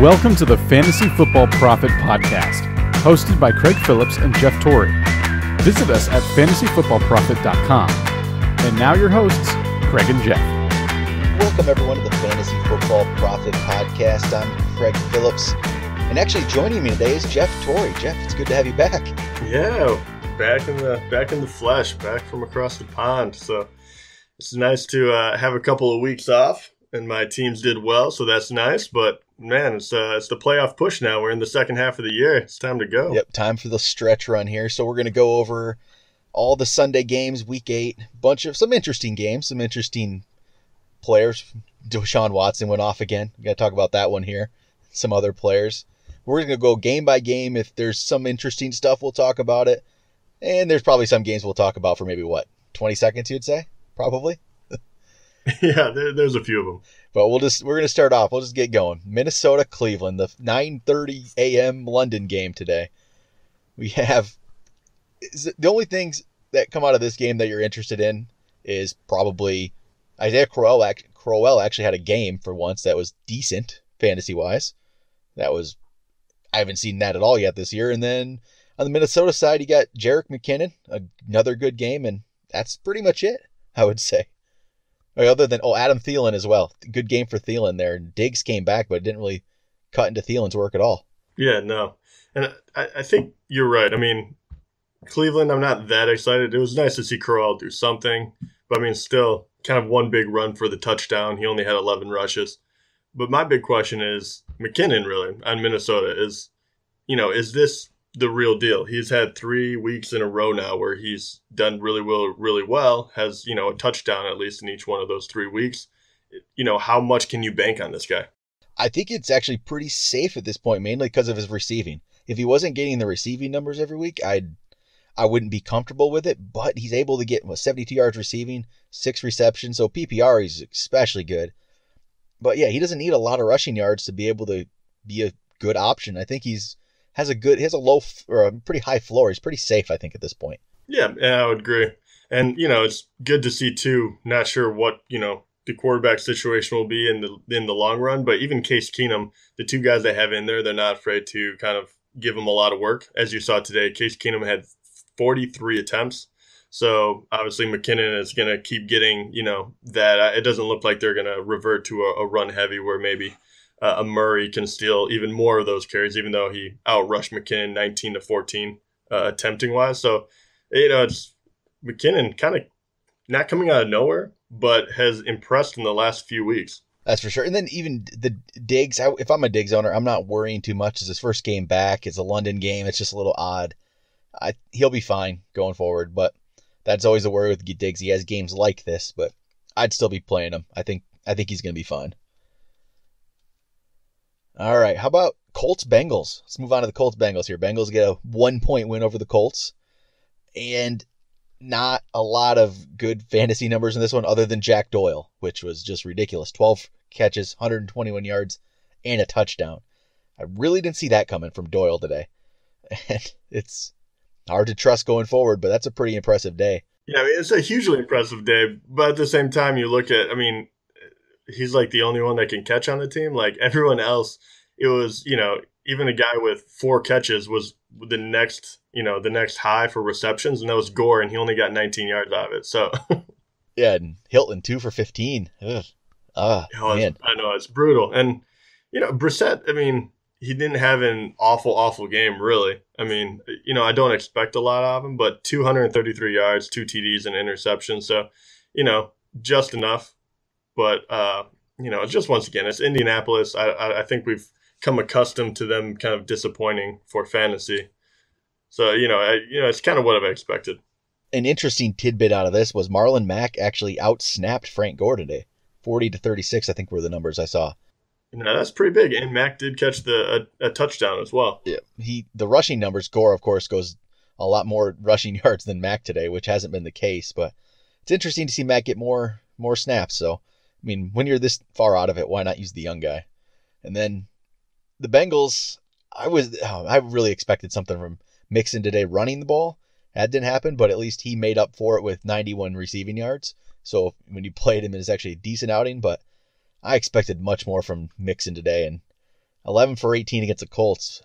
Welcome to the Fantasy Football Prophet Podcast, hosted by Craig Phillips and Jeff Torrey. Visit us at fantasyfootballprophet.com. And now your hosts, Craig and Jeff. Welcome everyone to the Fantasy Football Prophet Podcast. I'm Craig Phillips, and actually joining me today is Jeff Torrey. Jeff, it's good to have you back. Yeah, back in the flesh, back from across the pond. So it's nice to have a couple of weeks off, and my teams did well, so that's nice. But man, it's the playoff push now. We're in the second half of the year. It's time to go. Yep, time for the stretch run here. So we're going to go over all the Sunday games, Week 8, some interesting games, some interesting players. Deshaun Watson went off again. We got to talk about that one here. Some other players. We're going to go game by game. If there's some interesting stuff, we'll talk about it. And there's probably some games we'll talk about for maybe, 20 seconds, you'd say? Probably. Yeah, there's a few of them. But we're going to start off. We'll just get going. Minnesota, Cleveland, the 9:30 a.m. London game today. We have the only things that come out of this game that you're interested in is probably Isaiah Crowell actually had a game for once that was decent fantasy-wise. I haven't seen that at all yet this year. And then on the Minnesota side, you got Jerick McKinnon, another good game, and that's pretty much it, I would say. Other than, Adam Thielen as well. Good game for Thielen there. Diggs came back, but didn't really cut into Thielen's work at all. Yeah, no. And I think you're right. I mean, Cleveland, I'm not that excited. It was nice to see Corral do something. But, I mean, still kind of one big run for the touchdown. He only had 11 rushes. But my big question is, McKinnon, really, on Minnesota, is this the real deal? He's had 3 weeks in a row now where he's done really well, has, a touchdown at least in each one of those 3 weeks. How much can you bank on this guy? I think it's actually pretty safe at this point, mainly because of his receiving. If he wasn't getting the receiving numbers every week, I wouldn't be comfortable with it, but he's able to get 72 yards receiving, 6 receptions, so PPR he's especially good. But yeah, he doesn't need a lot of rushing yards to be able to be a good option. I think he has a low or a pretty high floor. He's pretty safe, I think, at this point. Yeah, I would agree. And, it's good to see, too, not sure what, the quarterback situation will be in the long run, but even Case Keenum, the 2 guys they have in there, they're not afraid to kind of give him a lot of work. As you saw today, Case Keenum had 43 attempts. So, obviously, McKinnon is going to keep getting, that. It doesn't look like they're going to revert to a run heavy where maybe a Murray can steal even more of those carries, even though he outrushed McKinnon 19-14 attempting wise. So, it's McKinnon kind of not coming out of nowhere, but has impressed in the last few weeks. That's for sure. And then even the Diggs, if I'm a Diggs owner, I'm not worrying too much. It's his first game back. It's a London game. It's just a little odd. He'll be fine going forward, but that's always a worry with Diggs. He has games like this, but I'd still be playing him. I think he's going to be fine. All right, how about Colts-Bengals? Let's move on to the Colts-Bengals here. Bengals get a 1-point win over the Colts, and not a lot of good fantasy numbers in this one other than Jack Doyle, which was just ridiculous. 12 catches, 121 yards, and a touchdown. I really didn't see that coming from Doyle today. And it's hard to trust going forward, but that's a pretty impressive day. Yeah, it's a hugely impressive day, but at the same time, you look at, he's like the only one that can catch on the team. Like everyone else, it was, even a guy with 4 catches was the next high for receptions, and that was Gore, and he only got 19 yards out of it. So yeah, and Hilton 2 for 15. Man. I know, it's brutal. And Brissett, he didn't have an awful game, really. I don't expect a lot of him, but 233 yards, 2 TDs, and interception. So, just enough. But, just once again, it's Indianapolis. I think we've come accustomed to them kind of disappointing for fantasy. So, it's kind of what I've expected. An interesting tidbit out of this was Marlon Mack actually outsnapped Frank Gore today. 40-36, I think, were the numbers I saw. That's pretty big. And Mack did catch a touchdown as well. Yeah, the rushing numbers, Gore, of course, goes a lot more rushing yards than Mack today, which hasn't been the case. But it's interesting to see Mack get more snaps. So, when you're this far out of it, why not use the young guy? And then the Bengals, I really expected something from Mixon today running the ball. That didn't happen, but at least he made up for it with 91 receiving yards. So when you played him, it was actually a decent outing, but I expected much more from Mixon today, and 11 for 18 against the Colts.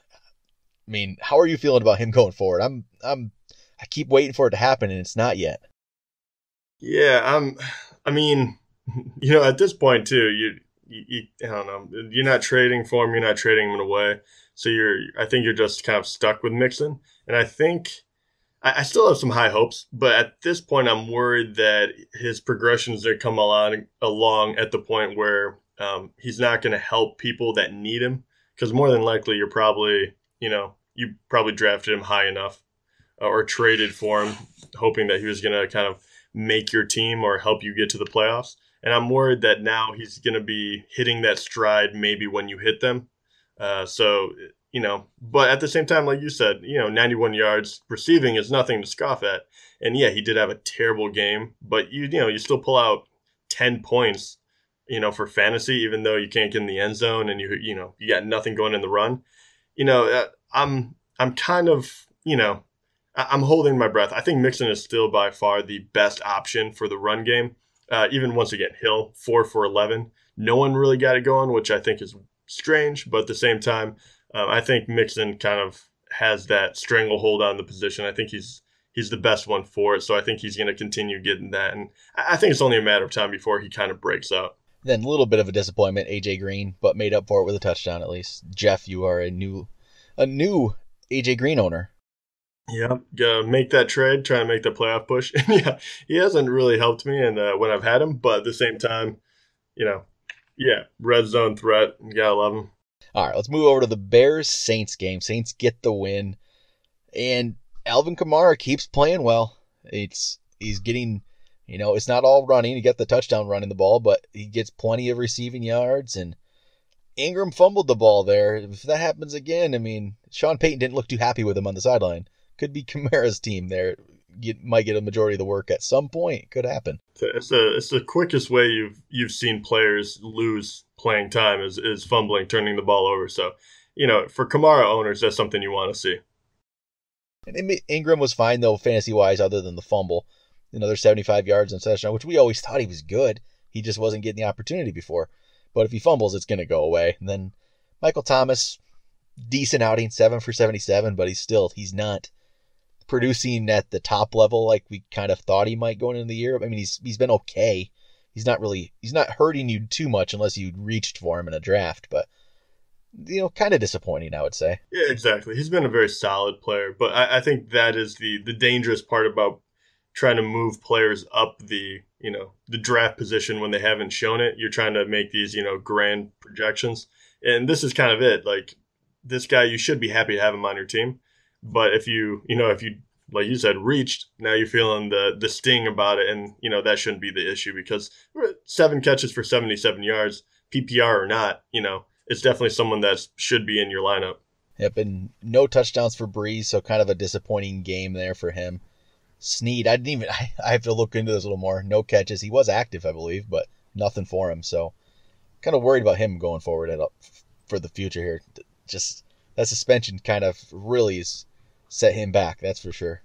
I mean, how are you feeling about him going forward? I keep waiting for it to happen, and it's not yet. Yeah, I mean, at this point too, you I don't know. You're not trading for him. You're not trading him away. So I think you're just kind of stuck with Mixon. And I think I still have some high hopes, but at this point, I'm worried that his progressions are come along at the point where he's not going to help people that need him. Because more than likely, you probably drafted him high enough or traded for him, hoping that he was going to kind of make your team or help you get to the playoffs. And I'm worried that now he's going to be hitting that stride maybe when you hit them. But at the same time, like you said, 91 yards receiving is nothing to scoff at. And yeah, he did have a terrible game, but you still pull out 10 points, for fantasy, even though you can't get in the end zone and you got nothing going in the run. I'm kind of, I'm holding my breath. I think Mixon is still by far the best option for the run game. Even once again, Hill 4 for 11. No one really got it going, which I think is strange, but at the same time, I think Mixon kind of has that stranglehold on the position. I think he's the best one for it, so I think he's going to continue getting that, and I think it's only a matter of time before he kind of breaks out. Then a little bit of a disappointment, AJ Green, but made up for it with a touchdown at least. Jeff, you are a new AJ Green owner. Yeah, gotta make that trade, try to make the playoff push. Yeah, he hasn't really helped me, and when I've had him, but at the same time, red zone threat, you gotta love him. All right, let's move over to the Bears-Saints game. Saints get the win, and Alvin Kamara keeps playing well. He's getting, it's not all running. He got the touchdown running the ball, but he gets plenty of receiving yards, and Ingram fumbled the ball there. If that happens again, I mean, Sean Payton didn't look too happy with him on the sideline. Could be Kamara's team there. You might get a majority of the work at some point. Could happen. It's the quickest way you've seen players lose playing time is fumbling, turning the ball over. So, for Kamara owners, that's something you want to see. And Ingram was fine, though, fantasy-wise, other than the fumble. Another 75 yards in touchdown, which we always thought he was good. He just wasn't getting the opportunity before. But if he fumbles, it's going to go away. And then Michael Thomas, decent outing, 7 for 77, but he's not producing at the top level like we kind of thought he might going into the year. I mean, he's been okay. He's not hurting you too much unless you reached for him in a draft, but kind of disappointing, I would say. Yeah, exactly. He's been a very solid player, but I think that is the dangerous part about trying to move players up the draft position when they haven't shown it. You're trying to make these, grand projections. And this is kind of it. Like, this guy, you should be happy to have him on your team. But if you like you said, reached, now you're feeling the sting about it, and that shouldn't be the issue, because 7 catches for 77 yards, PPR or not, it's definitely someone that should be in your lineup. Yep, and no touchdowns for Breeze, so kind of a disappointing game there for him. Snead, I have to look into this a little more. No catches. He was active, I believe, but nothing for him. So kind of worried about him going forward for the future here. Just that suspension kind of really has set him back, that's for sure.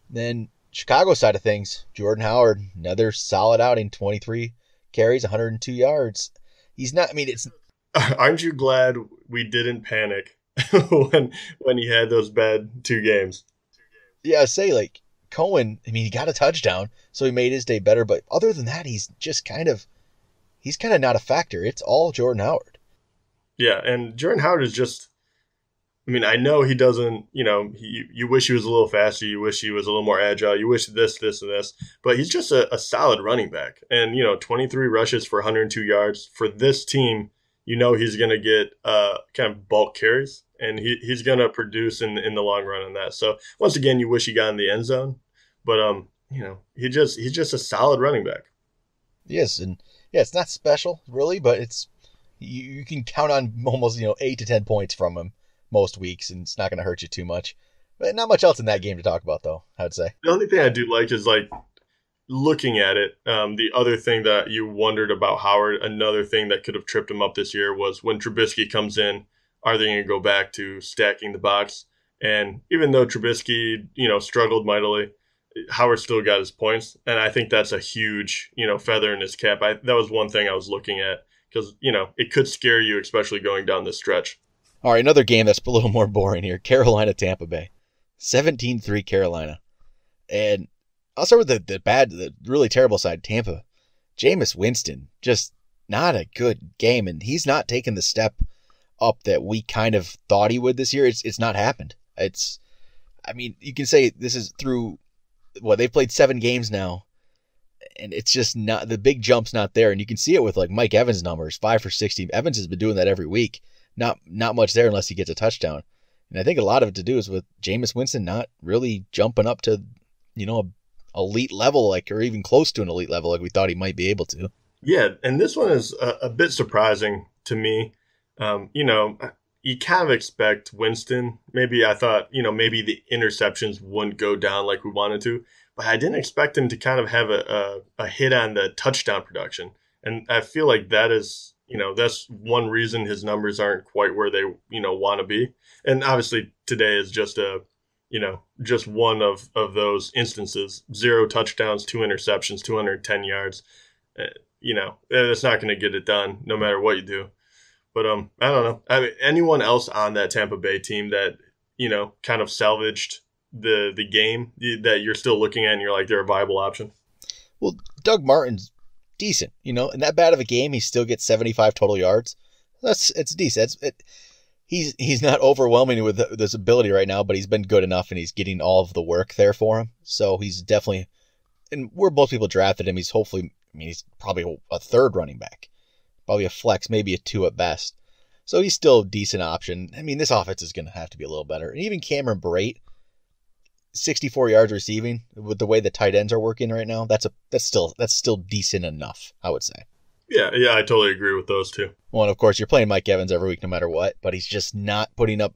Then Chicago side of things, Jordan Howard, another solid outing, 23 carries, 102 yards. He's not, I mean, it's... Aren't you glad we didn't panic when he had those bad 2 games? Yeah, I say, like, Cohen, I mean, he got a touchdown, so he made his day better, but other than that, he's kind of not a factor. It's all Jordan Howard. Yeah, and Jordan Howard is just, I mean, I know he doesn't, you wish he was a little faster, you wish he was a little more agile, you wish this, and this, but he's just a solid running back. And, 23 rushes for 102 yards. For this team, he's going to get kind of bulk carries, and he's going to produce in the long run on that. So, once again, you wish he got in the end zone, but, he's just a solid running back. Yes, and yeah, it's not special, really, but it's you can count on almost 8 to 10 points from him most weeks, and it's not going to hurt you too much. But not much else in that game to talk about, though, I would say. The only thing I do like is, like, looking at it, the other thing that you wondered about Howard, another thing that could have tripped him up this year was when Trubisky comes in, are they going to go back to stacking the box? And even though Trubisky, struggled mightily, Howard still got his points. And I think that's a huge, feather in his cap. That was one thing I was looking at because, it could scare you, especially going down this stretch. All right, another game that's a little more boring here. Carolina-Tampa Bay. 17-3 Carolina. And I'll start with the really terrible side, Tampa. Jameis Winston, just not a good game, and he's not taken the step up that we kind of thought he would this year. It's not happened. You can say this is through, they've played 7 games now, and it's just not, the big jump's not there, and you can see it with like Mike Evans' numbers, 5 for 60. Evans has been doing that every week. Not much there unless he gets a touchdown. And I think a lot of it to do is with Jameis Winston not really jumping up to, elite level, or even close to an elite level like we thought he might be able to. Yeah, and this one is a bit surprising to me. You kind of expect Winston. Maybe I thought, maybe the interceptions wouldn't go down like we wanted to, but I didn't expect him to kind of have a hit on the touchdown production. And I feel like that is, that's one reason his numbers aren't quite where they, want to be. And obviously today is just just one of those instances. 0 touchdowns, 2 interceptions, 210 yards. It's not going to get it done no matter what you do. But I don't know. Anyone else on that Tampa Bay team that, kind of salvaged the game that you're still looking at and you're like, they're a viable option? Well, Doug Martin's decent, in that bad of a game, he still gets 75 total yards. It's decent. He's not overwhelming with this ability right now, but he's been good enough and he's getting all of the work there for him. So he's definitely, and where most people drafted him, he's probably a 3rd running back, probably a flex, maybe a 2 at best. So he's still a decent option. This offense is going to have to be a little better. And even Cameron Brate, 64 yards receiving with the way the tight ends are working right now. That's still decent enough, I would say. Yeah, I totally agree with those two. Well, and of course, you're playing Mike Evans every week no matter what, but he's just not putting up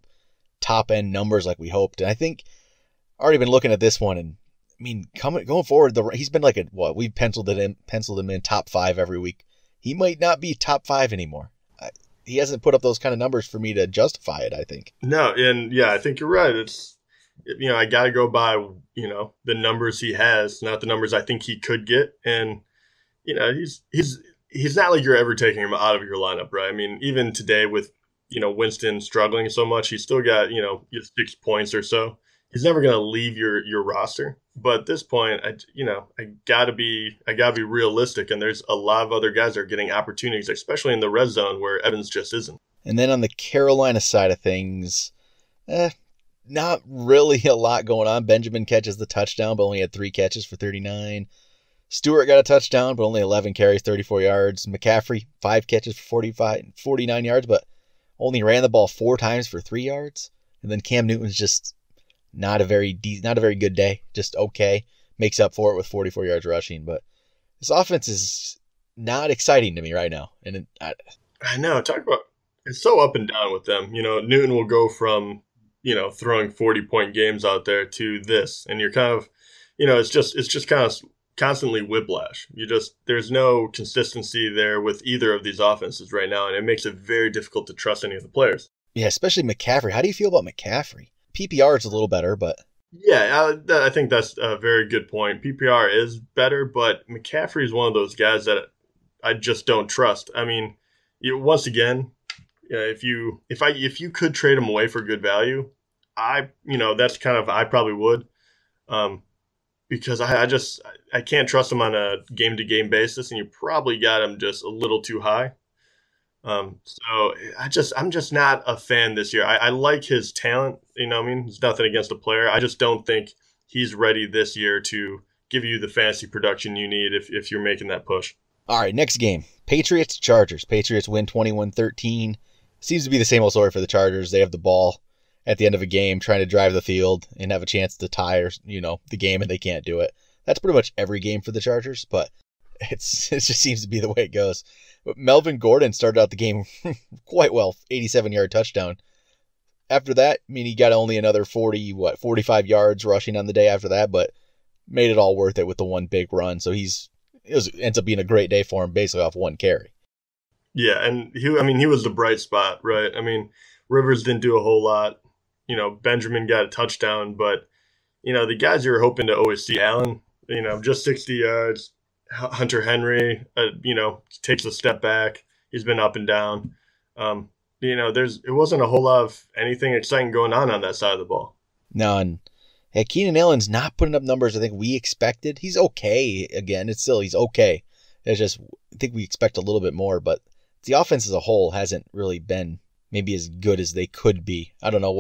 top-end numbers like we hoped. And I think I've already been looking at this one, and going forward, he's been we've penciled him in top 5 every week. He might not be top 5 anymore. He hasn't put up those kind of numbers for me to justify it, I think. No, and yeah, I think you're right. It's, I got to go by, the numbers he has, not the numbers I think he could get. And, he's not like you're ever taking him out of your lineup, right? Even today with, Winston struggling so much, he's still got, 6 points or so. He's never going to leave your roster. But at this point, I gotta be realistic. And there's a lot of other guys that are getting opportunities, especially in the red zone where Evans just isn't. And then on the Carolina side of things, not really a lot going on. Benjamin catches the touchdown, but only had 3 catches for 39. Stewart got a touchdown, but only 11 carries, 34 yards. McCaffrey, 5 catches for 49 yards, but only ran the ball 4 times for 3 yards. And then Cam Newton's just not a very good day, just okay. Makes up for it with 44 yards rushing, but this offense is not exciting to me right now. And I know, talk about, it's so up and down with them. Newton will go from, throwing 40-point games out there to this, and you're kind of, it's just kind of constantly whiplash. There's no consistency there with either of these offenses right now, and it makes it very difficult to trust any of the players. Yeah, especially McCaffrey. How do you feel about McCaffrey? PPR is a little better, but... Yeah, I think that's a very good point. PPR is better, but McCaffrey is one of those guys that I just don't trust. Once again, if you could trade him away for good value, that's kind of, I probably would, because I can't trust him on a game-to-game basis, and you probably got him just a little too high. So I'm just not a fan this year. I like his talent, there's nothing against the player. I just don't think he's ready this year to give you the fantasy production you need if you're making that push. All right, next game, Patriots Chargers. Patriots win 21-13. Seems to be the same old story for the Chargers. They have the ball at the end of a game trying to drive the field and have a chance to tie or, the game, and they can't do it. That's pretty much every game for the Chargers, but it just seems to be the way it goes. But Melvin Gordon started out the game quite well, 87-yard touchdown. After that, he got only another 45 yards rushing on the day after that, but made it all worth it with the one big run. So ends up being a great day for him, basically off one carry. Yeah, and he was the bright spot, right? Rivers didn't do a whole lot. Benjamin got a touchdown, but the guys you were hoping to always see, Allen, just 60 yards. Hunter Henry, takes a step back. He's been up and down. It wasn't a whole lot of anything exciting going on that side of the ball. No, and Keenan Allen's not putting up numbers I think we expected. He's okay. Again, he's okay. It's just, I think we expect a little bit more, but the offense as a whole hasn't really been maybe as good as they could be. I don't know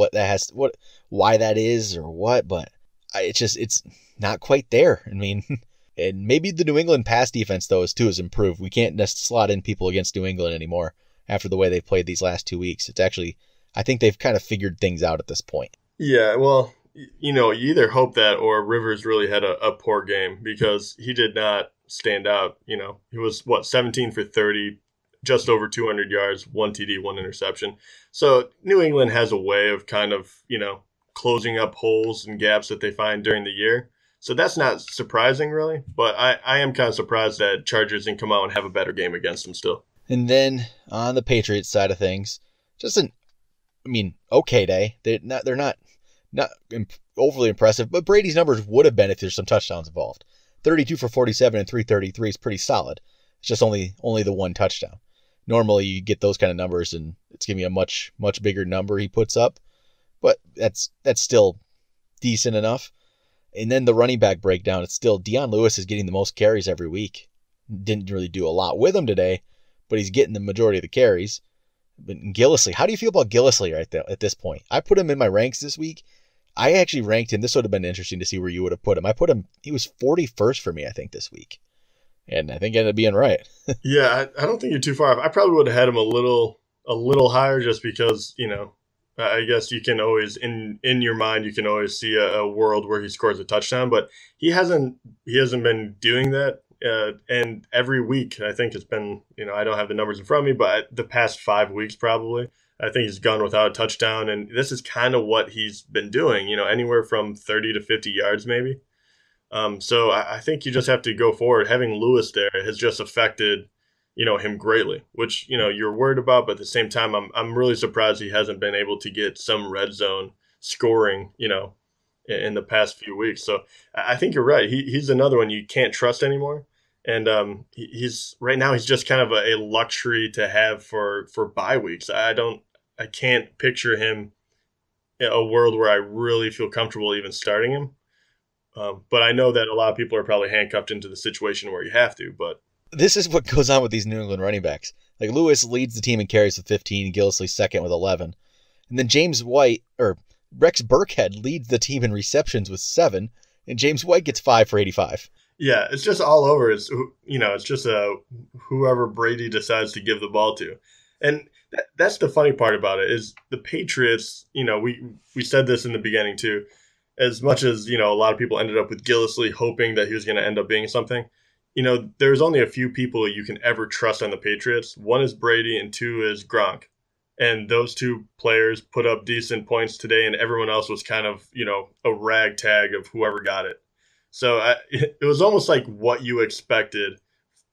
why that is or what, but it's not quite there. I mean, and maybe the New England pass defense though has improved. We can't just slot in people against New England anymore after the way they've played these last 2 weeks. It's actually, I think they've kind of figured things out at this point. Yeah, well, you either hope that or Rivers really had a poor game because he did not stand out. He was 17 for 30, just over 200 yards, 1 TD, 1 interception. So New England has a way of kind of, closing up holes and gaps that they find during the year. So that's not surprising really, but I am kind of surprised that Chargers didn't come out and have a better game against them still. And then on the Patriots side of things, just okay day. They're not overly impressive, but Brady's numbers would have been if there's some touchdowns involved. 32 for 47 and 333 is pretty solid. It's just only the one touchdown. Normally you get those kind of numbers and it's going to be a much, much bigger number he puts up, but that's still decent enough. And then the running back breakdown, it's still Dion Lewis is getting the most carries every week. Didn't really do a lot with him today, but he's getting the majority of the carries. But Gillislee, how do you feel about Gillislee right there at this point? I put him in my ranks this week. I actually ranked him. This would have been interesting to see where you would have put him. I put him, he was 41st for me, I think, this week. And I think I ended up being right. Yeah, I don't think you're too far off. I probably would have had him a little higher just because, I guess you can always, in your mind, you can always see a world where he scores a touchdown, but he hasn't been doing that. And every week, I think it's been, I don't have the numbers in front of me, but the past 5 weeks probably, I think he's gone without a touchdown. And this is kind of what he's been doing, anywhere from 30 to 50 yards maybe. So I think you just have to go forward. Having Lewis there has just affected, him greatly, which, you're worried about. But at the same time, I'm really surprised he hasn't been able to get some red zone scoring, in the past few weeks. So I think you're right. He's another one you can't trust anymore. And he's right now he's just kind of a luxury to have for bye weeks. I can't picture him in a world where I really feel comfortable even starting him. But I know that a lot of people are probably handcuffed into the situation where you have to. But this is what goes on with these New England running backs. Like Lewis leads the team in carries with 15, Gillislee second with 11. And then Rex Burkhead leads the team in receptions with 7, and James White gets 5 for 85. Yeah, it's just all over. It's just whoever Brady decides to give the ball to. And that's the funny part about it is the Patriots, we said this in the beginning too, as much as, a lot of people ended up with Gillislee hoping that he was going to end up being something. There's only a few people you can ever trust on the Patriots. One is Brady and 2 is Gronk. And those 2 players put up decent points today, and everyone else was kind of, a ragtag of whoever got it. So it was almost like what you expected,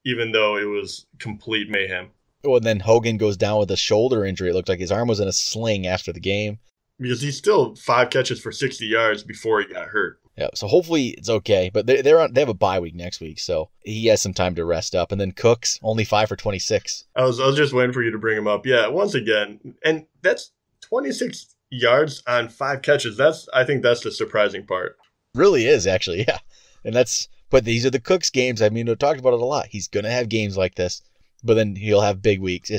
even though it was complete mayhem. Oh, and then Hogan goes down with a shoulder injury. It looked like his arm was in a sling after the game. Because he's still 5 catches for 60 yards before he got hurt. Yeah, so hopefully it's okay. But they have a bye week next week, so he has some time to rest up. And then Cooks, only 5 for 26. I was just waiting for you to bring him up. Yeah, once again. And that's 26 yards on 5 catches. I think that's the surprising part. Really is, actually, yeah. But these are the Cooks games. I mean, we've talked about it a lot. He's going to have games like this, but then he'll have big weeks.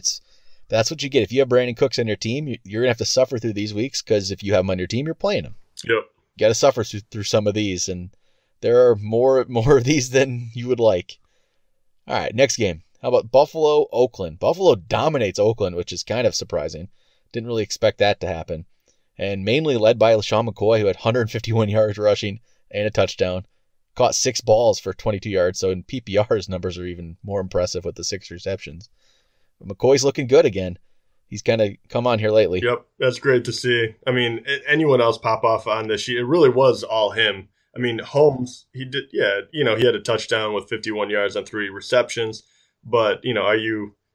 That's what you get. If you have Brandon Cooks on your team, you're going to have to suffer through these weeks because if you have him on your team, you're playing him. Yep. You got to suffer through some of these, and there are more of these than you would like. All right, next game. How about Buffalo, Oakland? Buffalo dominates Oakland, which is kind of surprising. Didn't really expect that to happen. And mainly led by LaShawn McCoy, who had 151 yards rushing and a touchdown. Caught 6 balls for 22 yards, so in PPR, his numbers are even more impressive with the 6 receptions. But McCoy's looking good again. He's kind of come on here lately. Yep, that's great to see. I mean, anyone else pop off on this sheet, it really was all him. I mean, Holmes, he did, he had a touchdown with 51 yards on 3 receptions. But,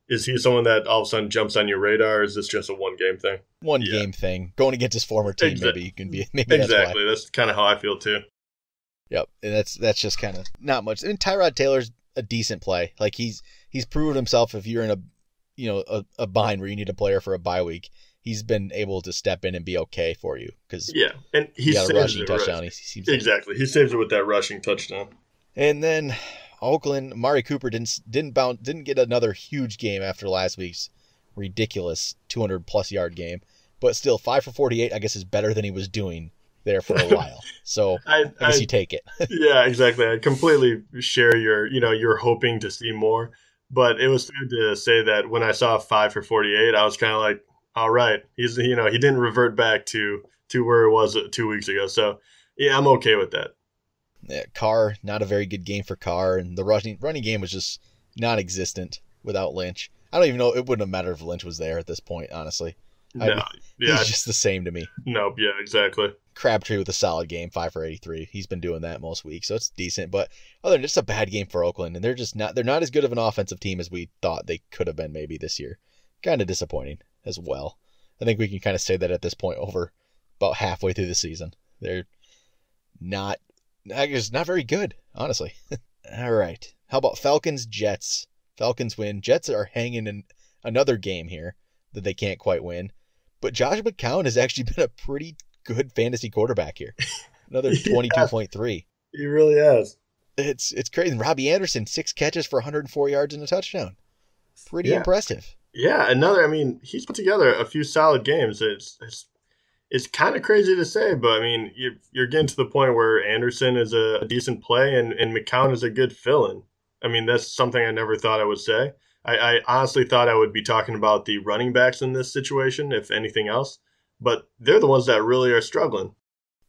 is he someone that all of a sudden jumps on your radar, or is this just a one-game thing? Game thing. Going against his former team, maybe you can be. Maybe exactly. That's kind of how I feel too. Yep, and that's just kind of not much. I mean, Tyrod Taylor's a decent play. Like he's proven himself. If you're in a bind where you need a player for a bye week, he's been able to step in and be okay for you because and he got a saves rushing it, touchdown. right? He seems Exactly. He saves it with that rushing touchdown. And then Oakland, Amari Cooper didn't get another huge game after last week's ridiculous 200+ yard game, but still 5 for 48, I guess, is better than he was doing there for a while. So I guess you take it. Yeah, exactly. I completely share you're hoping to see more, but it was fair to say that when I saw 5 for 48, I was kind of like, all right, he didn't revert back to where it was 2 weeks ago. So yeah, I'm okay with that. Yeah, Carr, not a very good game for Carr, and the running game was just non-existent without Lynch. I don't even know. It wouldn't have mattered if Lynch was there at this point, honestly. He's just the same to me. Nope. Yeah, exactly. Crabtree with a solid game, 5 for 83. He's been doing that most weeks, so it's decent. But other than just a bad game for Oakland, and they're not as good of an offensive team as we thought they could have been maybe this year. Kind of disappointing as well. I think we can kind of say that at this point over about halfway through the season. They're not very good, honestly. All right. How about Falcons, Jets? Falcons win. Jets are hanging in another game here that they can't quite win. But Josh McCown has actually been a pretty good fantasy quarterback here. Another 22.3. He really has. It's crazy. Robbie Anderson, 6 catches for 104 yards and a touchdown. Pretty impressive. Yeah, he's put together a few solid games. It's kind of crazy to say, but you're getting to the point where Anderson is a decent play and McCown is a good fill-in. That's something I never thought I would say. I honestly thought I would be talking about the running backs in this situation, if anything else, but they're the ones that really are struggling.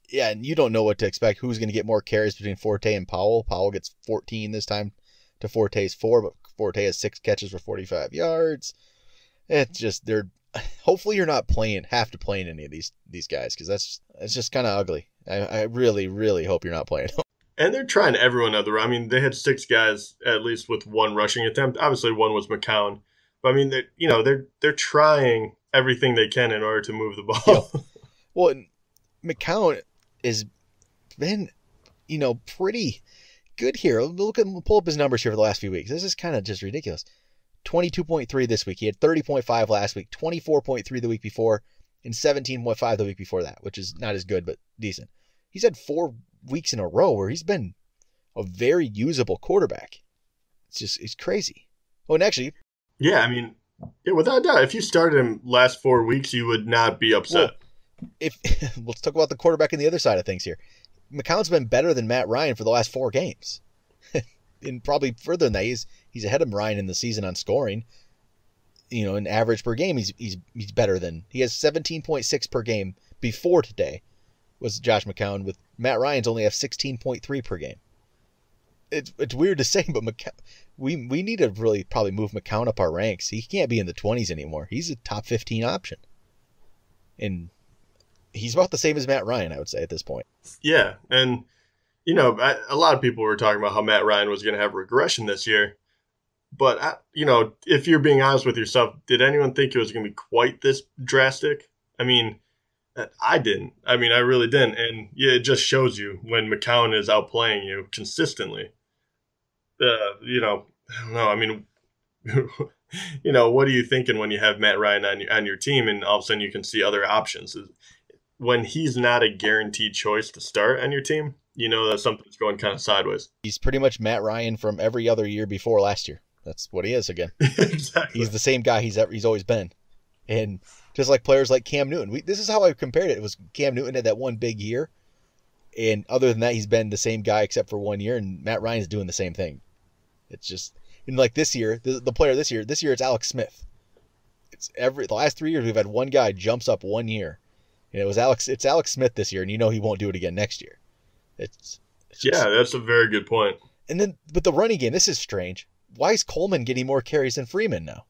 Yeah, and you don't know what to expect. Who's going to get more carries between Forte and Powell? Powell gets 14 this time to Forte's 4, but Forte has 6 catches for 45 yards. It's just hopefully you're not have to play any of these guys because it's just kind of ugly. I really, really hope you're not playing them. And they're trying everyone out there. They had 6 guys at least with 1 rushing attempt. Obviously, one was McCown, but they're trying everything they can in order to move the ball. Yeah. Well, McCown has been, pretty good here. Pull up his numbers here for the last few weeks. This is kind of just ridiculous. 22.3 this week. He had 30.5 last week, 24.3 the week before, and 17.5 the week before that, which is not as good, but decent. He's had 4 weeks in a row where he's been a very usable quarterback. It's crazy. Oh, and actually, yeah, without a doubt, if you started him last 4 weeks, you would not be upset. Well, let's talk about the quarterback on the other side of things here. McCown's been better than Matt Ryan for the last 4 games. And probably further than that, he's ahead of Ryan in the season on scoring. In average per game, he's better than. He has 17.6 per game before today was Josh McCown, with Matt Ryan's only have 16.3 per game. It's weird to say, but we need to really probably move McCown up our ranks. He can't be in the 20s anymore. He's a top 15 option. And he's about the same as Matt Ryan, I would say, at this point. Yeah, and a lot of people were talking about how Matt Ryan was going to have regression this year. But, if you're being honest with yourself, did anyone think it was going to be quite this drastic? I didn't. I really didn't. And yeah, it just shows you when McCown is outplaying you consistently. I don't know. What are you thinking when you have Matt Ryan on your team and all of a sudden you can see other options? When he's not a guaranteed choice to start on your team, that something's going kind of sideways. He's pretty much Matt Ryan from every other year before last year. That's what he is again. Exactly. He's the same guy he's always been. And just like players like Cam Newton. This is how I compared it. It was Cam Newton had that one big year. And other than that, he's been the same guy except for 1 year. And Matt Ryan's doing the same thing. It's just, like this year, the player this year it's Alex Smith. The last 3 years we've had one guy jumps up 1 year. And it's Alex Smith this year. And he won't do it again next year. It's just, that's a very good point. And then, but the running game, this is strange. Why is Coleman getting more carries than Freeman now?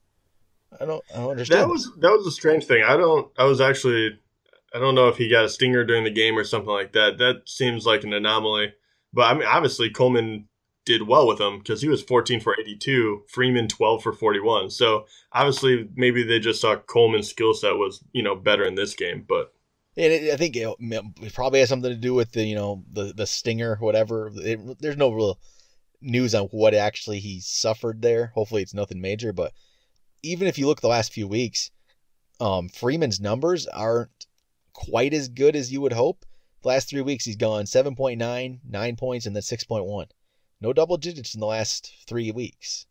I don't understand. That was a strange thing. I don't know if he got a stinger during the game or something like that. That seems like an anomaly. But obviously Coleman did well with him because he was 14 for 82, Freeman 12 for 41. So obviously maybe they just saw Coleman's skill set was, better in this game. But and I think it probably has something to do with the stinger, whatever. There's no real news on what actually he suffered there. Hopefully it's nothing major, but even if you look the last few weeks, Freeman's numbers aren't quite as good as you would hope. The last 3 weeks, he's gone 7.9, 9 points, and then 6.1. No double digits in the last 3 weeks.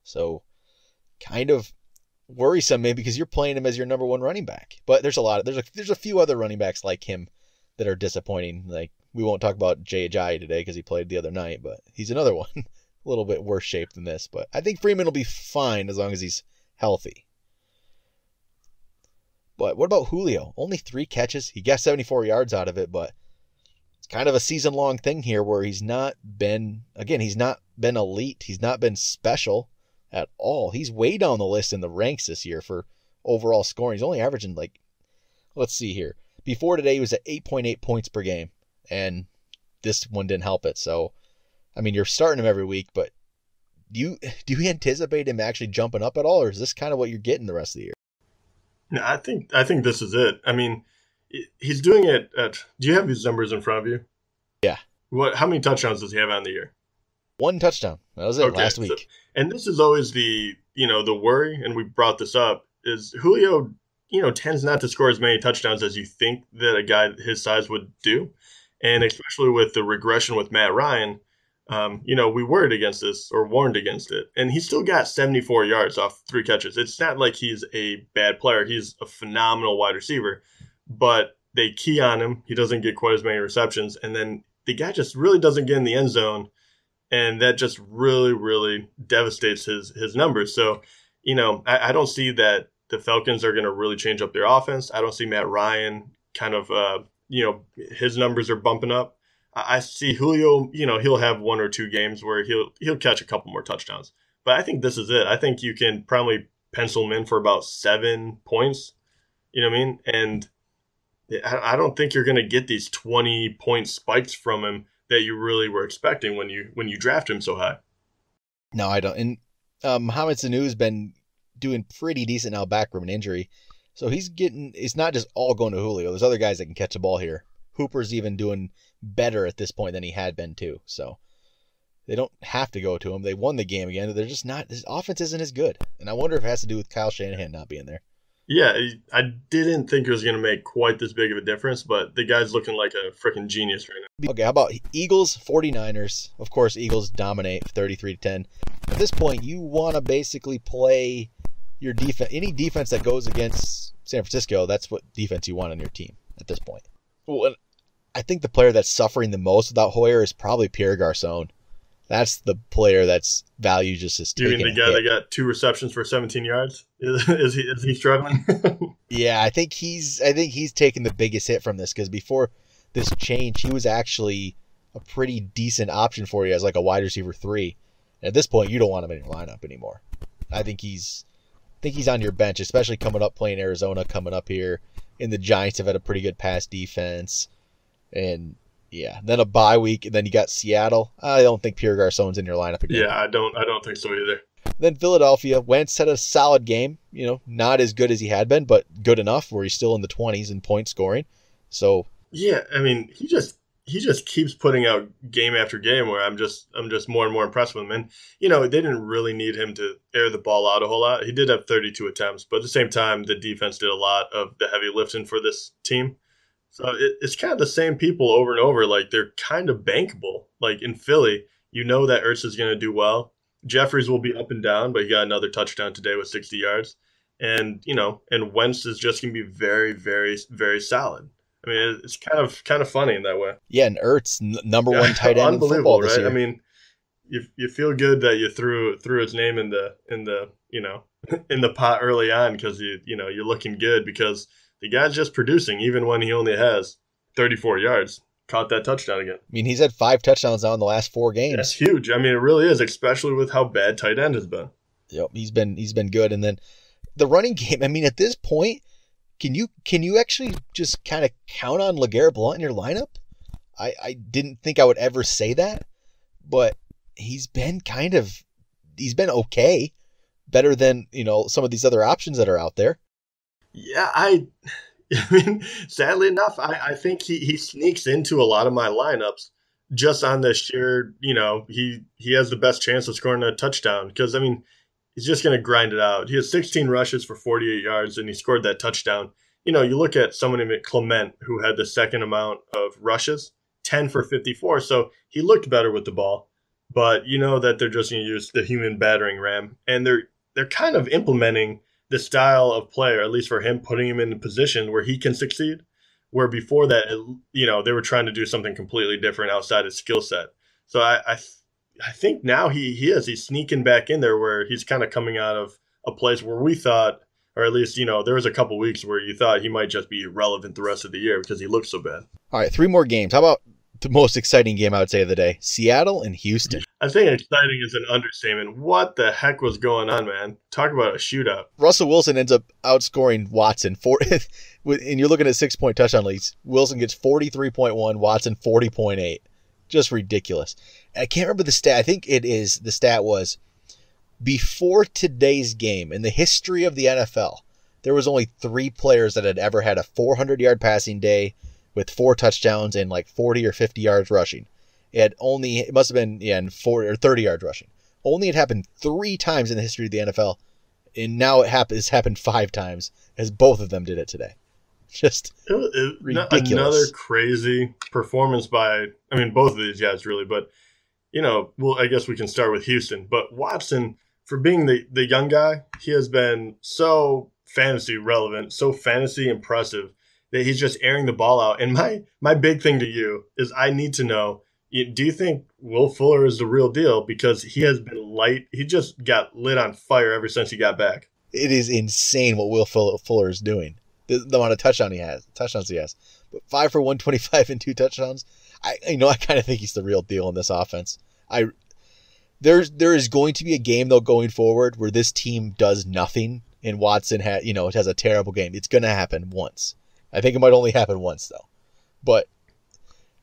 So kind of worrisome maybe because you're playing him as your number one running back. But there's a few other running backs like him that are disappointing. Like we won't talk about Jay Ajayi today because he played the other night, but he's another one. A little bit worse shape than this. But I think Freeman will be fine as long as he's healthy. But what about Julio? Only 3 catches. He got 74 yards out of it, but it's kind of a season-long thing here where he's not been elite. He's not been special at all. He's way down the list in the ranks this year for overall scoring. He's only averaging let's see here. Before today, he was at 8.8 points per game, and this one didn't help it. So, I mean, you're starting him every week, but do you anticipate him actually jumping up at all, or is this kind of what you're getting the rest of the year? No, I think this is it. I mean, he's doing it at. Do you have his numbers in front of you? Yeah. How many touchdowns does he have on the year? 1 touchdown. That was it last week. And this is always the worry, and we brought this up, is Julio, tends not to score as many touchdowns as you think that a guy his size would do. And especially with the regression with Matt Ryan, we warned against it. And he still got 74 yards off 3 catches. It's not like he's a bad player. He's a phenomenal wide receiver. But they key on him. He doesn't get quite as many receptions. And then the guy just really doesn't get in the end zone. And that just really, really devastates his numbers. So, I don't see that the Falcons are going to really change up their offense. I don't see Matt Ryan kind of, his numbers are bumping up. I see Julio, he'll have 1 or 2 games where he'll catch a couple more touchdowns. But I think this is it. I think you can probably pencil him in for about 7 points. You know what I mean? And I don't think you're going to get these 20-point spikes from him that you really were expecting when you draft him so high. No, I don't. And Mohamed Sanu's been doing pretty decent now back from an injury. So it's not just all going to Julio. There's other guys that can catch a ball here. Hooper's even doing better at this point than he had been too. So they don't have to go to him. They won the game again. They're just not, his offense isn't as good. And I wonder if it has to do with Kyle Shanahan not being there. Yeah, I didn't think it was going to make quite this big of a difference, but the guy's looking like a freaking genius right now. Okay, how about Eagles, 49ers? Of course, Eagles dominate 33-10. At this point, you want to basically play your defense. Any defense that goes against San Francisco, that's what defense you want on your team at this point. Well, I think the player that's suffering the most without Hoyer is probably Pierre Garçon. That's the player that's value just is taking. You mean the guy that got 2 receptions for 17 yards? Is he struggling? Yeah, I think he's taking the biggest hit from this because before this change, he was actually a pretty decent option for you as like a wide receiver 3. And at this point, you don't want him in your lineup anymore. I think he's on your bench, especially coming up playing Arizona coming up here. And the Giants have had a pretty good pass defense. And yeah, then a bye week, and then you got Seattle. I don't think Pierre Garçon's in your lineup again. Yeah, I don't think so either. Then Philadelphia, Wentz had a solid game. Not as good as he had been, but good enough where he's still in the 20s in point scoring. So yeah, I mean, he just keeps putting out game after game where I'm just more and more impressed with him. And they didn't really need him to air the ball out a whole lot. He did have 32 attempts, but at the same time, the defense did a lot of the heavy lifting for this team. So it's kind of the same people over and over. Like, they're kind of bankable. Like, in Philly, that Ertz is going to do well. Jeffries will be up and down, but he got another touchdown today with 60 yards. And, and Wentz is just going to be very, very, very solid. I mean, it's kind of funny in that way. Yeah, and Ertz, number 1 tight end in football this year. I mean, you feel good that you threw his name in the in the pot early on because you're looking good because the guy's just producing even when he only has 34 yards. Caught that touchdown again. I mean, he's had 5 touchdowns now in the last 4 games. That's huge. I mean, it really is, especially with how bad tight end has been. Yep, he's been good. And then the running game, I mean, at this point, can you actually just kind of count on LeGarrette Blount in your lineup? I didn't think I would ever say that, but he's been okay. Better than, some of these other options that are out there. Yeah, I mean, sadly enough, I think he sneaks into a lot of my lineups just on the sheer, he has the best chance of scoring a touchdown. Because, I mean, he's just going to grind it out. He had 16 rushes for 48 yards, and he scored that touchdown. You know, you look at someone named Clement, who had the second amount of rushes, 10 for 54, so he looked better with the ball. But you know that they're just going to use the human battering ram, and they're kind of implementing the style of play, or at least for him, putting him in a position where he can succeed, where before that, you know, they were trying to do something completely different outside his skill set. So I think now he's sneaking back in there where he's kind of coming out of a place where we thought, or at least, you know, there was a couple weeks where you thought he might just be irrelevant the rest of the year because he looked so bad. All right, 3 more games. How about the most exciting game I would say of the day? Seattle and Houston. I think exciting is an understatement. What the heck was going on, man? Talk about a shootout. Russell Wilson ends up outscoring Watson. And you're looking at 6-point touchdown leads. Wilson gets 43.1, Watson 40.8. Just ridiculous. And I can't remember the stat. I think the stat was before today's game, in the history of the NFL, there was only 3 players that had ever had a 400-yard passing day with 4 touchdowns and like 40 or 50 yards rushing. It must have been, in 40 or 30 yards rushing. Only it happened 3 times in the history of the NFL, and now it's happened 5 times, as both of them did it today. Just ridiculous. Another crazy performance by, I mean, both of these guys really, but, you know, well, I guess we can start with Houston. But Watson, for being the young guy, he has been so fantasy relevant, so fantasy impressive, that he's just airing the ball out. And my big thing to you is I need to know, do you think Will Fuller is the real deal? Because he has been light. He just got lit on fire ever since he got back. It is insane what Will Fuller is doing. The amount of touchdowns he has. But 5 for 125 and 2 touchdowns. I kind of think he's the real deal in this offense. There is going to be a game though going forward where this team does nothing and Watson has a terrible game. It's going to happen once. I think it might only happen once though. But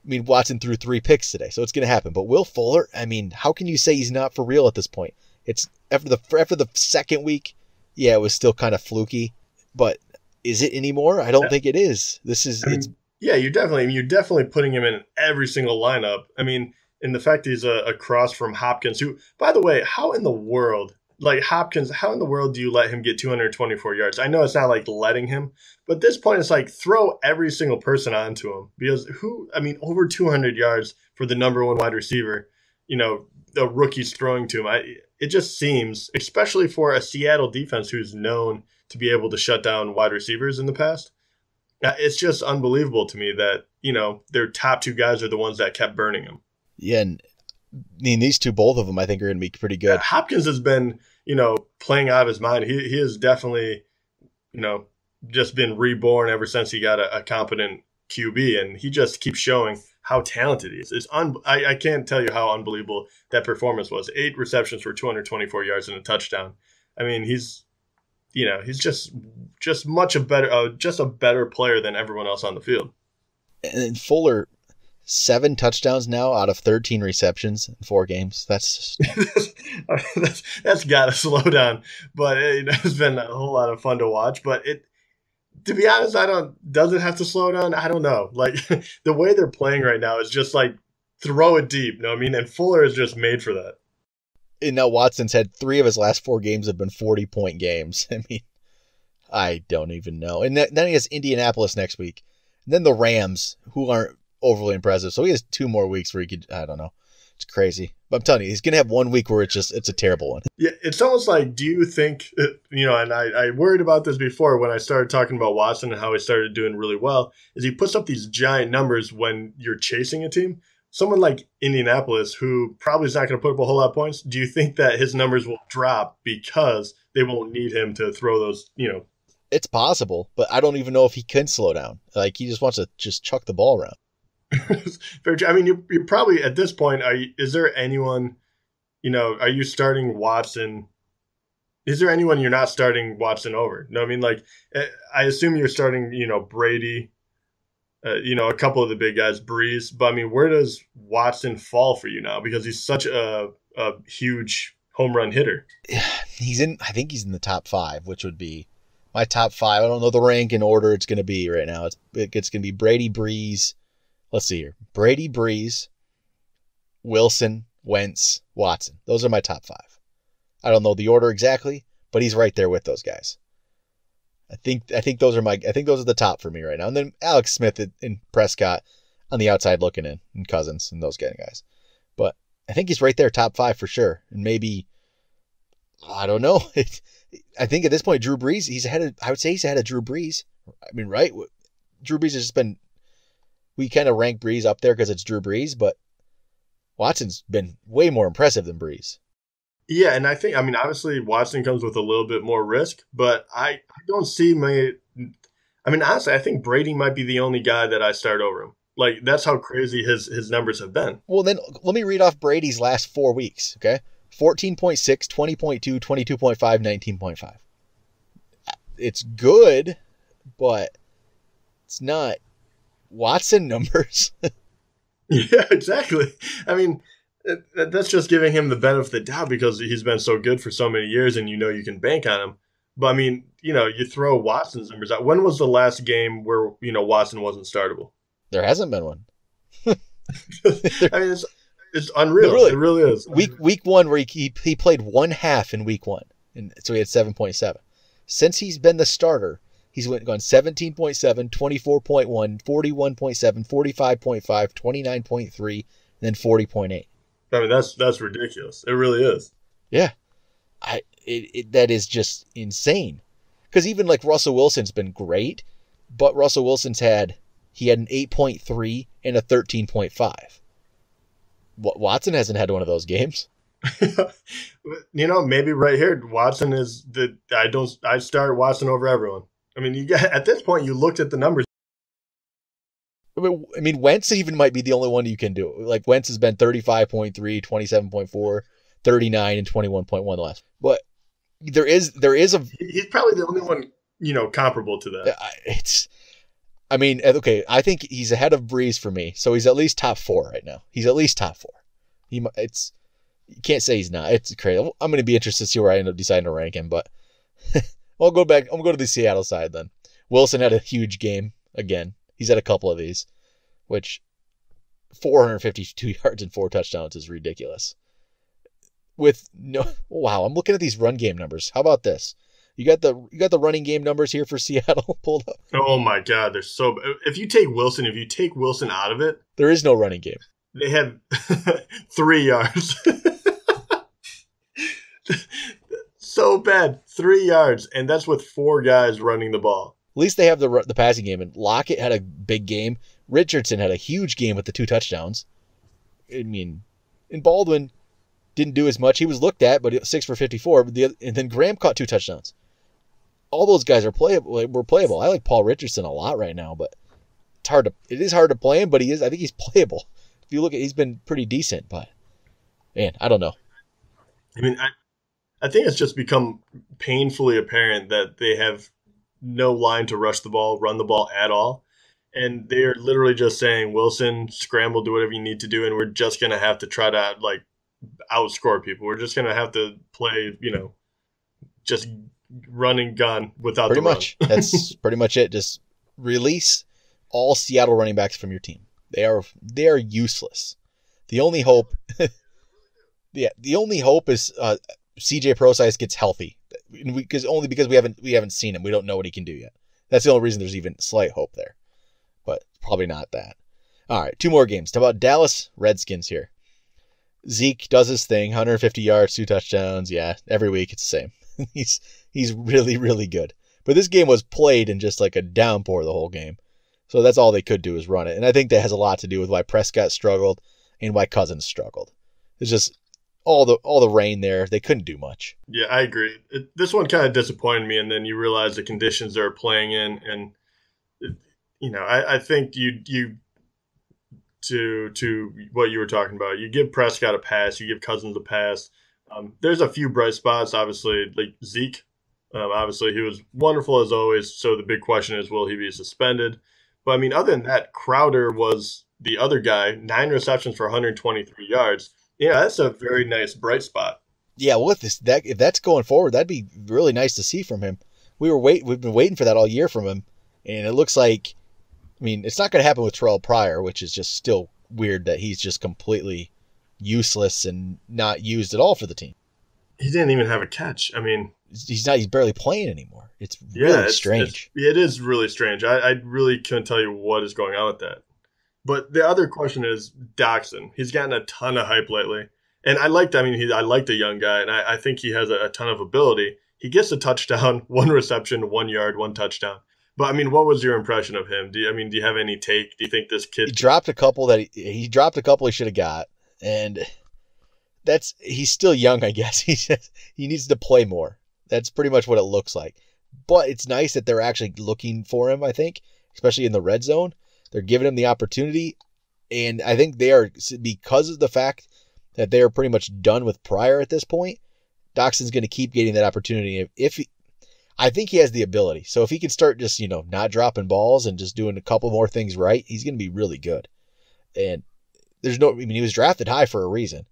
I mean, Watson threw 3 picks today, so it's going to happen. But Will Fuller, I mean, how can you say he's not for real at this point? It's after the second week, yeah, it was still kind of fluky, but is it anymore? I don't think it is. Yeah, you're definitely putting him in every single lineup. I mean, and the fact he's a cross from Hopkins, who, by the way, how in the world do you let him get 224 yards? I know it's not like letting him, but at this point it's like throw every single person onto him because over 200 yards for the number 1 wide receiver, you know, the rookie's throwing to him. It just seems, especially for a Seattle defense who's known to be able to shut down wide receivers in the past, it's just unbelievable to me that, you know, their top 2 guys are the ones that kept burning him. Yeah, and I mean, these two, both of them, I think are going to be pretty good. Yeah, Hopkins has been, you know, playing out of his mind. He has definitely, you know, just been reborn ever since he got a competent QB, and he just keeps showing how talented he is. I can't tell you how unbelievable that performance was. 8 receptions for 224 yards and a touchdown. I mean, he's just a better player than everyone else on the field. And Fuller, 7 touchdowns now out of 13 receptions in 4 games. That's that's got to slow down. But it's been a whole lot of fun to watch. But to be honest, does it have to slow down? I don't know. Like the way they're playing right now is just like throw it deep. You know what I mean? And Fuller is just made for that. And now Watson's had 3 of his last 4 games have been 40-point games. I mean, I don't even know. And then he has Indianapolis next week. And then the Rams, who aren't overly impressive. So he has 2 more weeks where he could, I don't know. It's crazy. But I'm telling you, he's going to have 1 week where it's a terrible one. Yeah, it's almost like, do you think, and I worried about this before when I started talking about Watson and how he started doing really well, is he puts up these giant numbers when you're chasing a team. Someone like Indianapolis, who probably is not going to put up a whole lot of points, do you think that his numbers will drop because they won't need him to throw those, you know? It's possible, but I don't even know if he can slow down. Like, he just wants to just chuck the ball around. Fair. I mean, you're probably at this point. Is there anyone? Are you starting Watson? Is there anyone you're not starting Watson over? No, I mean, like, I assume you're starting. Brady. A couple of the big guys, Breeze. But I mean, where does Watson fall for you now? Because he's such a huge home run hitter. I think he's in the top 5, which would be my top 5. I don't know the rank in order it's going to be right now. It's going to be Brady, Breeze. Let's see here. Brady, Breeze, Wilson, Wentz, Watson. Those are my top 5. I don't know the order exactly, but he's right there with those guys. I think those are the top for me right now. And then Alex Smith and Prescott on the outside looking in, and Cousins and those kind of guys. But I think he's right there, top 5 for sure. And maybe, I don't know. I think at this point, Drew Brees, I would say he's ahead of Drew Brees. I mean, right? Drew Brees has just been, we kind of rank Brees up there because it's Drew Brees, but Watson's been way more impressive than Brees. Yeah, and obviously Watson comes with a little bit more risk, but I don't see honestly, I think Brady might be the only guy that I start over him. Like, that's how crazy his numbers have been. Well, then let me read off Brady's last 4 weeks, okay? 14.6, 20.2, 22.5, 19.5. It's good, but it's not Watson numbers. Yeah, exactly. I mean, that's just giving him the benefit of the doubt because he's been so good for so many years and you can bank on him. But I mean, you throw Watson's numbers out. When was the last game where, Watson wasn't startable? There hasn't been one. I mean, it's unreal. It really is. Week 1 where he played one half in week 1. And so he had 7.7. Since he's been the starter, he's gone 17.7, 24.1, 41.7, 45.5, 29.3, and then 40.8. I mean, that's ridiculous. It really is. Yeah. That is just insane. Because even like Russell Wilson's been great, but Russell Wilson's had an 8.3 and a 13.5. Watson hasn't had one of those games. Maybe right here, Watson is I start Watson over everyone. I mean, at this point, you looked at the numbers. I mean, Wentz even might be the only one you can do. Like, Wentz has been 35.3, 27.4, 39, and 21.1 the last. But there is a... He's probably the only one, comparable to that. I think he's ahead of Brees for me. So he's at least top 4 right now. He's at least top 4. You can't say he's not. It's crazy. I'm going to be interested to see where I end up deciding to rank him. But I'll go back. I'm going to go to the Seattle side then. Wilson had a huge game again. He's had a couple of these, which 452 yards and 4 touchdowns is ridiculous. Wow, I'm looking at these run game numbers. How about this? You got the running game numbers here for Seattle pulled up. Oh my God, they're so. If you take Wilson out of it, there is no running game. They have 3 yards. So bad, 3 yards, and that's with 4 guys running the ball. At least they have the passing game, and Lockett had a big game. Richardson had a huge game with the 2 touchdowns. I mean, and Baldwin didn't do as much. He was looked at, but 6 for 54. And then Graham caught 2 touchdowns. All those guys are playable. I like Paul Richardson a lot right now, but it is hard to play him. But I think he's playable. If you look at, he's been pretty decent. But man, I don't know. I mean, I think it's just become painfully apparent that they have no line to rush the ball, run the ball at all. And they're literally just saying, Wilson, scramble, do whatever you need to do, and we're just going to have to try to, outscore people. We're just going to have to play, just run and gun without pretty the run. Much. That's pretty much it. Just release all Seattle running backs from your team. They are useless. The only hope is CJ Prosise gets healthy. Because we haven't seen him. We don't know what he can do yet. That's the only reason there's even slight hope there. But probably not that. All right, 2 more games. How about Dallas Redskins here? Zeke does his thing, 150 yards, 2 touchdowns. Yeah, every week it's the same. He's really, really good. But this game was played in just like a downpour the whole game. So that's all they could do is run it. And I think that has a lot to do with why Prescott struggled and why Cousins struggled. It's just all the rain there. They couldn't do much. Yeah, I agree. This one kind of disappointed me, and then you realize the conditions they're playing in, and I think you to what you were talking about. You give Prescott a pass, you give Cousins a pass. There's a few bright spots, obviously, like Zeke. Obviously, he was wonderful as always. So the big question is, will he be suspended? But I mean, other than that, Crowder was the other guy. 9 receptions for 123 yards. Yeah, that's a very nice bright spot. Yeah, well, if that's going forward, that'd be really nice to see from him. We've been waiting for that all year from him, and it looks like, I mean, it's not going to happen with Terrell Pryor, which is just still weird that he's just completely useless and not used at all for the team. He didn't even have a catch. I mean, he's barely playing anymore. It's really strange. It is really strange. I really couldn't tell you what is going on with that. But the other question is Doxson. He's gotten a ton of hype lately. And I like the young guy, and I think he has a ton of ability. He gets a touchdown, 1 reception, 1 yard, 1 touchdown. But I mean, what was your impression of him? Do you have any take? Do you think this kid? He dropped a couple he should have got, and he's still young, I guess. He needs to play more. That's pretty much what it looks like. But it's nice that they're actually looking for him. I think, especially in the red zone, they're giving him the opportunity, and I think they are, because of the fact that they are pretty much done with Pryor at this point. Doxson's going to keep getting that opportunity. I think he has the ability. So if he can start just, not dropping balls and just doing a couple more things right, he's going to be really good. And he was drafted high for a reason.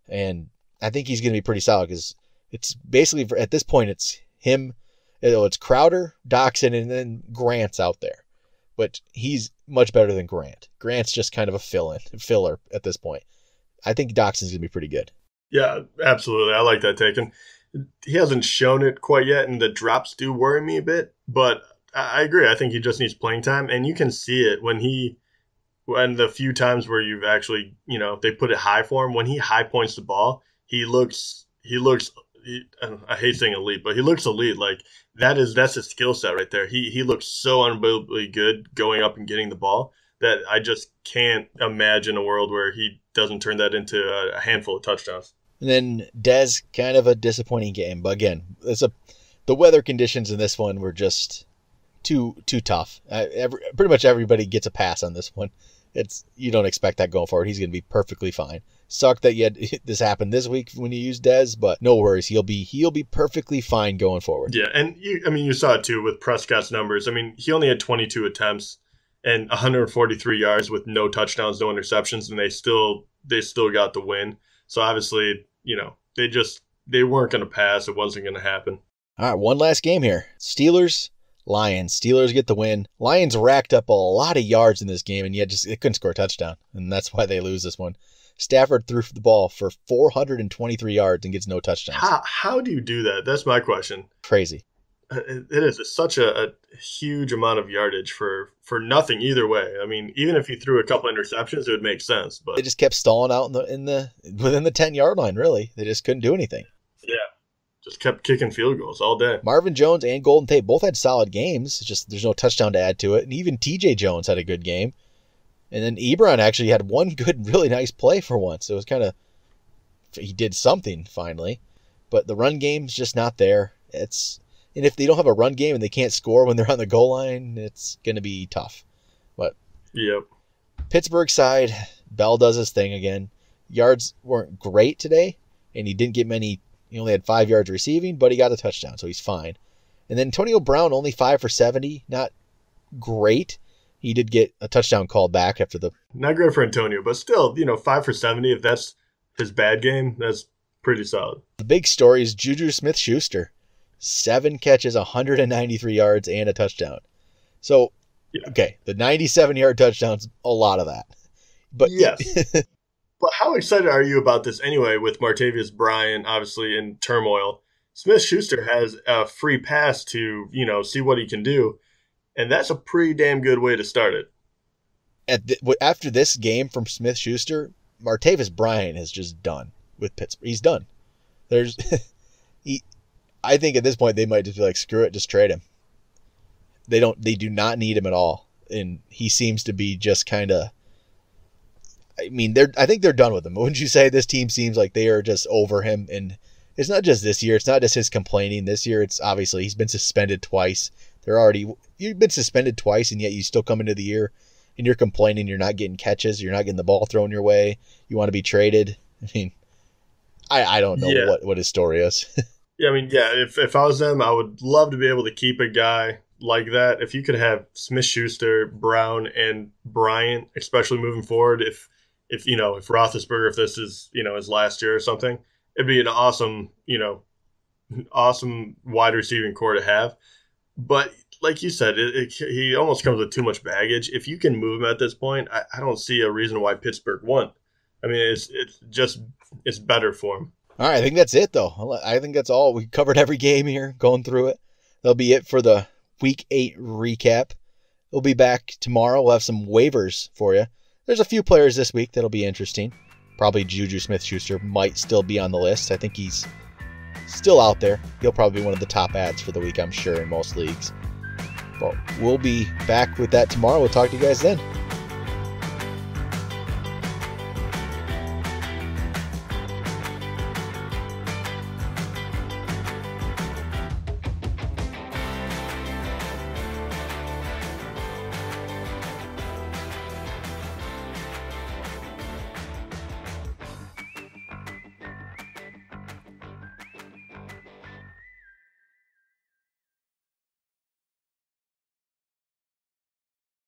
And I think he's going to be pretty solid because it's basically, at this point, it's him, it's Crowder, Doxson, and then Grant's out there. But he's much better than Grant. Grant's just kind of a filler at this point. I think Doxson's going to be pretty good. Yeah, absolutely. I like that take. And he hasn't shown it quite yet, and the drops do worry me a bit. But I agree. I think he just needs playing time, and you can see it when the few times where you've actually, they put it high for him. When he high points the ball, he looks. I hate saying elite, but he looks elite. Like that's his skill set right there. He looks so unbelievably good going up and getting the ball that I just can't imagine a world where he doesn't turn that into a handful of touchdowns. And then Dez, kind of a disappointing game. But again, the weather conditions in this one were just too tough. Pretty much everybody gets a pass on this one. You don't expect that going forward. He's going to be perfectly fine. Sucked that this happened this week when you use Dez, but no worries. He'll be perfectly fine going forward. Yeah, and you saw it too with Prescott's numbers. I mean, he only had 22 attempts and 143 yards with no touchdowns, no interceptions, and they still got the win. So obviously, they weren't going to pass. It wasn't going to happen. All right, one last game here. Steelers, Lions. Steelers get the win. Lions racked up a lot of yards in this game, and yet they couldn't score a touchdown, and that's why they lose this one. Stafford threw the ball for 423 yards and gets no touchdowns. How do you do that? That's my question. Crazy. It is. It's such a huge amount of yardage for nothing either way. I mean, even if he threw a couple interceptions, it would make sense. But they just kept stalling out within the 10-yard line. Really, they just couldn't do anything. Yeah, just kept kicking field goals all day. Marvin Jones and Golden Tate both had solid games. It's just there's no touchdown to add to it. And even T.J. Jones had a good game. And then Ebron actually had one good, really nice play for once. It was he did something finally, but the run game's just not there. And if they don't have a run game and they can't score when they're on the goal line, it's going to be tough. But yep. Pittsburgh side, Bell does his thing again. Yards weren't great today, and he didn't get many. He only had 5 yards receiving, but he got a touchdown, so he's fine. And then Antonio Brown, only 5 for 70, not great. He did get a touchdown called back after the... Not great for Antonio, but still, 5 for 70, if that's his bad game, that's pretty solid. The big story is JuJu Smith-Schuster. 7 catches, 193 yards, and a touchdown. So, yeah. Okay, the 97-yard touchdown's a lot of that. But yes. But how excited are you about this anyway with Martavis Bryant, obviously, in turmoil? Smith-Schuster has a free pass to, see what he can do. And that's a pretty damn good way to start it. After this game from Smith-Schuster, Martavis Bryant is just done with Pittsburgh. He's done. I think at this point they might just be like, screw it, just trade him. They do not need him at all. And he seems to be just kind of, I think they're done with him. Wouldn't you say this team seems like they are just over him? And it's not just this year. It's not just his complaining. This year, it's obviously he's been suspended twice. You've been suspended twice, and yet you still come into the year and you're complaining you're not getting catches, you're not getting the ball thrown your way, you want to be traded. I don't know what his story is. Yeah, if I was them, I would love to be able to keep a guy like that. If you could have Smith-Schuster, Brown, and Bryant, especially moving forward, if Roethlisberger, if this is, his last year or something, it'd be an awesome wide receiving core to have. But like you said, he almost comes with too much baggage. If you can move him at this point, I don't see a reason why Pittsburgh won. It's better for him. All right, I think that's it, though. I think that's all. We covered every game here, going through it. That'll be it for the Week 8 recap. We'll be back tomorrow. We'll have some waivers for you. There's a few players this week that'll be interesting. Probably JuJu Smith-Schuster might still be on the list. I think he's still out there. He'll probably be one of the top ads for the week, I'm sure, in most leagues. But we'll be back with that tomorrow. We'll talk to you guys then.